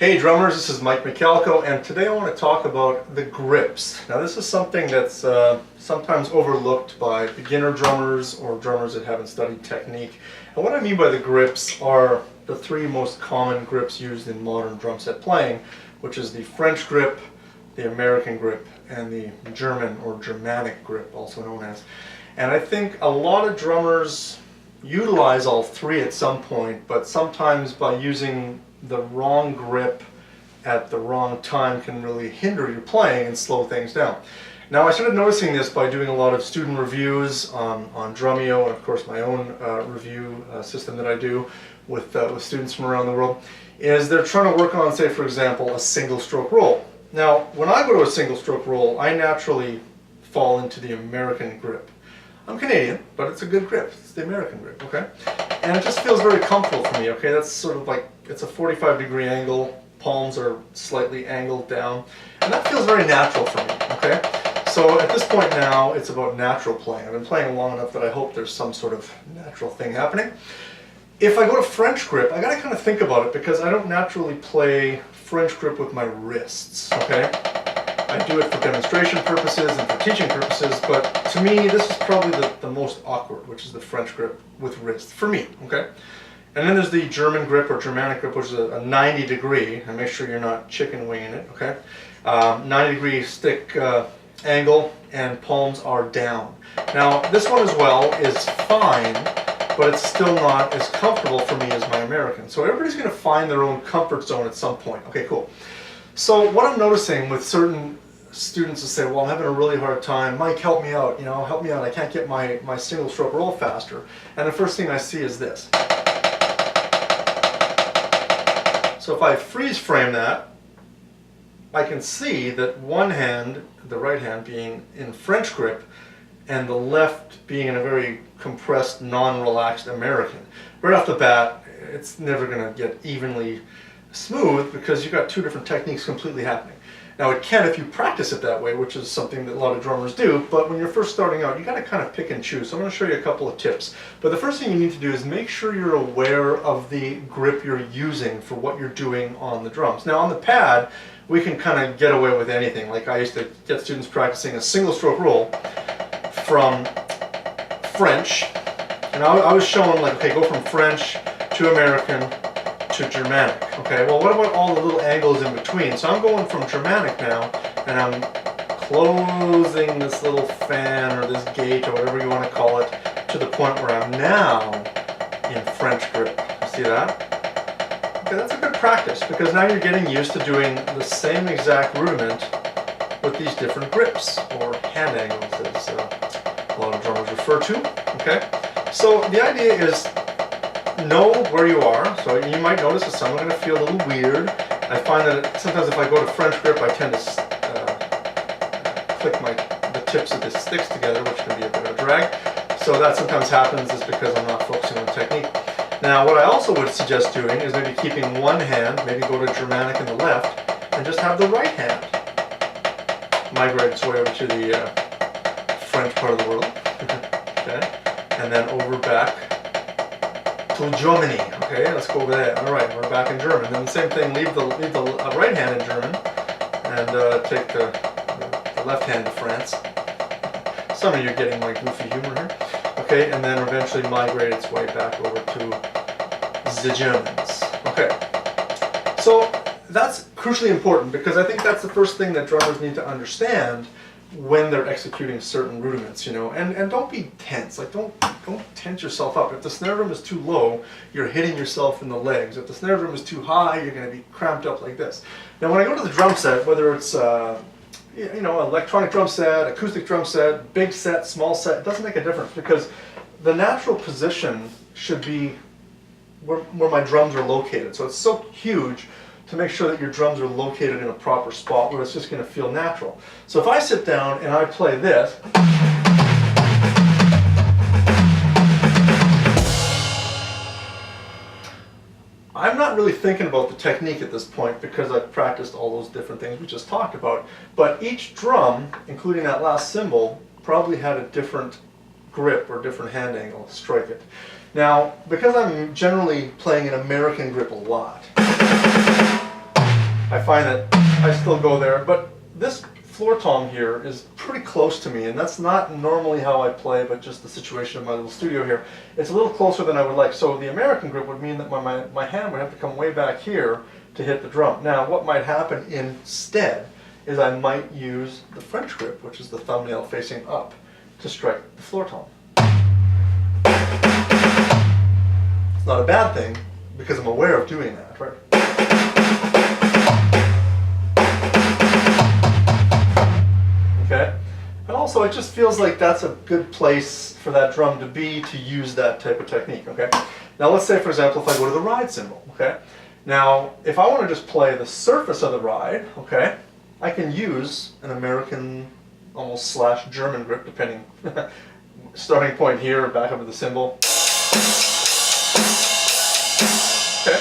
Hey drummers, this is Michalkow, and today I want to talk about the grips. Now this is something that's sometimes overlooked by beginner drummers or drummers that haven't studied technique. And what I mean by the grips are the three most common grips used in modern drum set playing, which is the French grip, the American grip, and the German or Germanic grip, also known as. And I think a lot of drummers utilize all three at some point, but sometimes by using the wrong grip at the wrong time can really hinder your playing and slow things down. Now I started noticing this by doing a lot of student reviews on Drumeo, and of course my own review system that I do with students from around the world, is they're trying to work on, say for example, a single stroke roll. Now when I go to a single stroke roll, I naturally fall into the American grip. I'm Canadian, but it's a good grip. It's the American grip, okay? And it just feels very comfortable for me, okay? That's sort of like, it's a 45-degree angle, palms are slightly angled down, and that feels very natural for me, okay? So at this point now, it's about natural playing. I've been playing long enough that I hope there's some sort of natural thing happening. If I go to French grip, I gotta kind of think about it because I don't naturally play French grip with my wrists, okay? I do it for demonstration purposes and for teaching purposes, but to me this is probably the most awkward, which is the French grip with wrist, for me, okay? And then there's the German grip or Germanic grip, which is a 90 degree, and make sure you're not chicken winging it, okay? 90 degree stick angle, and palms are down. Now this one as well is fine, but it's still not as comfortable for me as my American. So everybody's gonna find their own comfort zone at some point. Okay, cool. So what I'm noticing with certain students is say, well, I'm having a really hard time, Mike, help me out, help me out, I can't get my single stroke roll faster. And the first thing I see is this. So if I freeze frame that, I can see that one hand, the right hand being in French grip, and the left being in a very compressed, non-relaxed American. Right off the bat, it's never going to get evenly smooth because you've got two different techniques completely happening. Now it can if you practice it that way, which is something that a lot of drummers do, but when you're first starting out, you got to kind of pick and choose. So I'm going to show you a couple of tips. But the first thing you need to do is make sure you're aware of the grip you're using for what you're doing on the drums. Now on the pad, we can kind of get away with anything. Like I used to get students practicing a single stroke roll from French, and I was showing like, okay, go from French to American to Germanic. Okay, well what about all the little angles in between? So I'm going from Germanic now, and I'm closing this little fan or this gate or whatever you want to call it to the point where I'm now in French grip. You see that? Okay, that's a good practice because now you're getting used to doing the same exact rudiment with these different grips, or hand angles as a lot of drummers refer to. Okay, so the idea is know where you are. So you might notice that some are going to feel a little weird. I find that sometimes if I go to French grip, I tend to click the tips of the sticks together, which can be a bit of a drag. So that sometimes happens is because I'm not focusing on technique. Now what I also would suggest doing is maybe keeping one hand, maybe go to Germanic in the left, and just have the right hand migrate its way over to the French part of the world. Okay, and then over back to Germany. Okay, let's go over there. All right, we're back in German. Then the same thing, leave the right hand in German and take the left hand to France. Some of you are getting my goofy humor here. Okay, and then eventually migrate its way back over to the Germans. Okay, so that's crucially important because I think that's the first thing that drummers need to understand when they're executing certain rudiments, and don't be tense. Like don't tense yourself up. If the snare drum is too low, you're hitting yourself in the legs. If the snare drum is too high, you're going to be cramped up like this. Now when I go to the drum set, whether it's electronic drum set, acoustic drum set, big set, small set, it doesn't make a difference because the natural position should be where my drums are located. So it's so huge to make sure that your drums are located in a proper spot where it's just going to feel natural. So if I sit down and I play this, I'm not really thinking about the technique at this point because I've practiced all those different things we just talked about. But each drum, including that last cymbal, probably had a different grip or different hand angle to strike it. Now, because I'm generally playing an American grip a lot, I find that I still go there. But this floor tom here is pretty close to me, and that's not normally how I play, but just the situation of my little studio here. It's a little closer than I would like. So the American grip would mean that my hand would have to come way back here to hit the drum. Now, what might happen instead is I might use the French grip, which is the thumbnail facing up, to strike the floor tom. It's not a bad thing, because I'm aware of doing that, right? Okay? And also, it just feels like that's a good place for that drum to be to use that type of technique, okay? Now let's say, for example, if I go to the ride cymbal, okay? Now, if I want to just play the surface of the ride, okay, I can use an American, almost slash German grip, depending, starting point here, back up to the cymbal. Okay,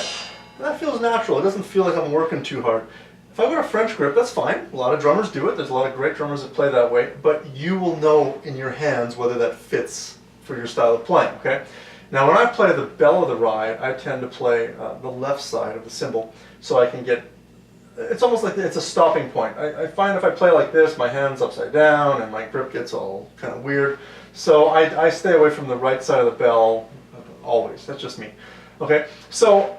and that feels natural. It doesn't feel like I'm working too hard. If I go to French grip, that's fine. A lot of drummers do it. There's a lot of great drummers that play that way, but you will know in your hands whether that fits for your style of playing, okay? Now when I play the bell of the ride, I tend to play the left side of the cymbal, so I can get, it's almost like it's a stopping point. I find if I play like this, my hand's upside down and my grip gets all kind of weird. So I stay away from the right side of the bell always. That's just me. Okay, so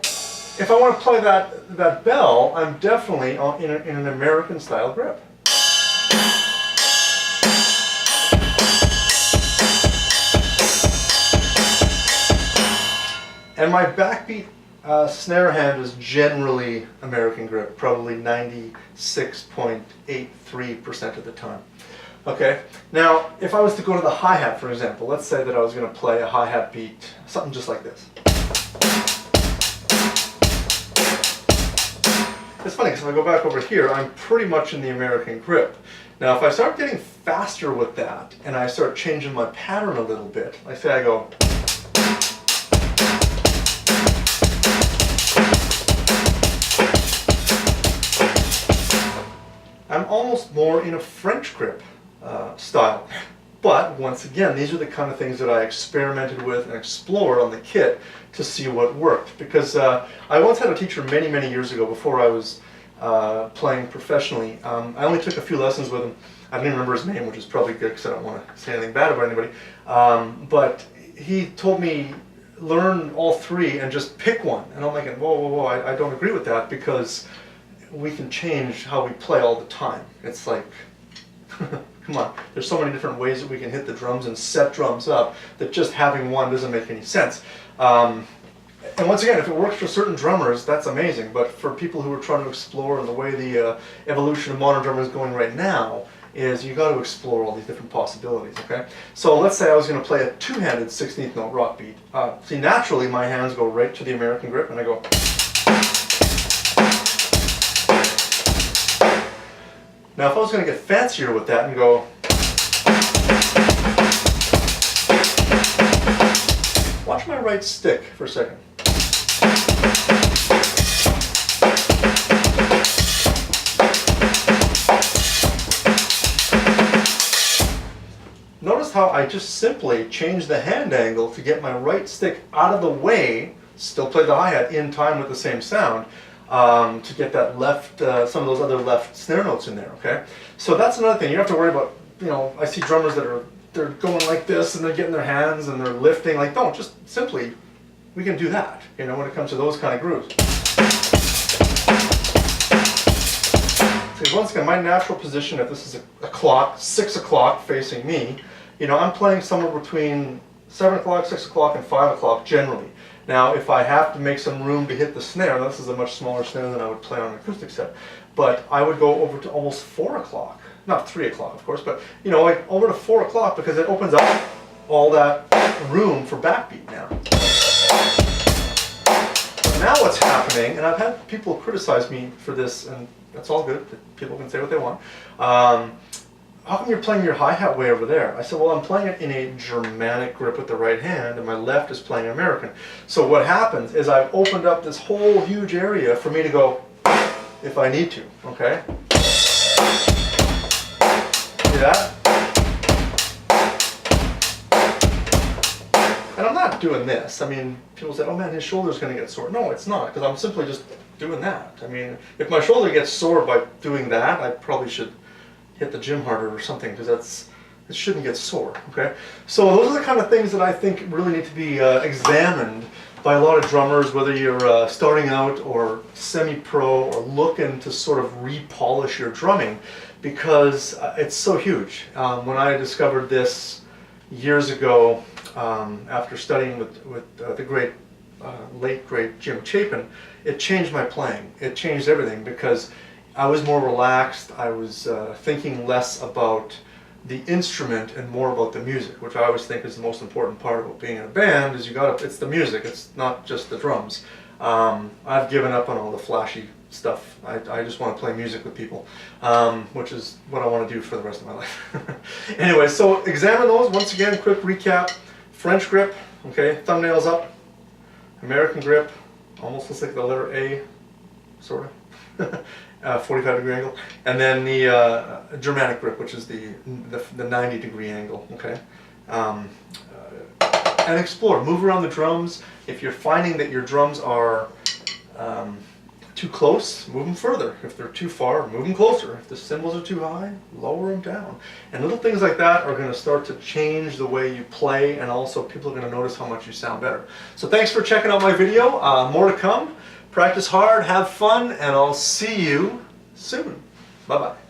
if I want to play that bell, I'm definitely in an American style grip. And my backbeat snare hand is generally American grip, probably 96.83% of the time. Okay, now if I was to go to the hi-hat, for example, let's say that I was going to play a hi-hat beat, something just like this. It's funny because if I go back over here, I'm pretty much in the American grip. Now if I start getting faster with that, and I start changing my pattern a little bit, like say I go, I'm almost more in a French grip style. But once again, these are the kind of things that I experimented with and explored on the kit to see what worked. Because I once had a teacher many, many years ago before I was playing professionally. I only took a few lessons with him. I don't even remember his name, which is probably good because I don't want to say anything bad about anybody. But he told me, learn all three and just pick one. And I'm thinking, whoa, whoa, whoa, I don't agree with that, because we can change how we play all the time. It's like, come on, there's so many different ways that we can hit the drums and set drums up that just having one doesn't make any sense. And once again, if it works for certain drummers, that's amazing. But for people who are trying to explore, and the way the evolution of modern drumming is going right now, is you got to explore all these different possibilities, okay? So let's say I was going to play a two-handed 16th note rock beat. See, naturally my hands go right to the American grip and I go. Now if I was going to get fancier with that and go, watch my right stick for a second. Notice how I just simply changed the hand angle to get my right stick out of the way, still play the hi-hat in time with the same sound, to get that left, some of those other left snare notes in there, okay? So that's another thing. You don't have to worry about, you know, I see drummers that they're going like this and they're getting their hands and they're lifting. Like, don't, just simply, we can do that, you know, when it comes to those kind of grooves. So once again, my natural position, if this is a clock, 6 o'clock facing me, you know, I'm playing somewhere between 7 o'clock, 6 o'clock, and 5 o'clock generally. Now, if I have to make some room to hit the snare, this is a much smaller snare than I would play on an acoustic set, but I would go over to almost 4 o'clock. Not 3 o'clock, of course, but, you know, like over to 4 o'clock, because it opens up all that room for backbeat now. But now what's happening, and I've had people criticize me for this, and that's all good, people can say what they want. How come you're playing your hi-hat way over there? I said, well, I'm playing it in a Germanic grip with the right hand, and my left is playing American. So what happens is I've opened up this whole huge area for me to go if I need to, okay? See that? And I'm not doing this. I mean, people say, oh man, his shoulder's going to get sore. No, it's not, because I'm simply just doing that. I mean, if my shoulder gets sore by doing that, I probably should hit the gym harder or something, because it shouldn't get sore, okay? So those are the kind of things that I think really need to be examined by a lot of drummers, whether you're starting out or semi-pro or looking to sort of repolish your drumming, because it's so huge. When I discovered this years ago, after studying with the great, late great Jim Chapin, it changed my playing. It changed everything, because I was more relaxed. I was thinking less about the instrument and more about the music, which I always think is the most important part about being in a band. Is it's the music. It's not just the drums. I've given up on all the flashy stuff. I just want to play music with people, which is what I want to do for the rest of my life. Anyway, so examine those. Once again, quick recap. French grip, okay, thumbnails up. American grip, almost looks like the letter A, sort of. 45-degree angle, and then the Germanic grip, which is the 90-degree angle. Okay, and explore, move around the drums. If you're finding that your drums are too close, move them further. If they're too far, move them closer. If the cymbals are too high, lower them down. And little things like that are going to start to change the way you play, and also people are going to notice how much you sound better. So thanks for checking out my video. More to come. Practice hard, have fun, and I'll see you soon. Bye-bye.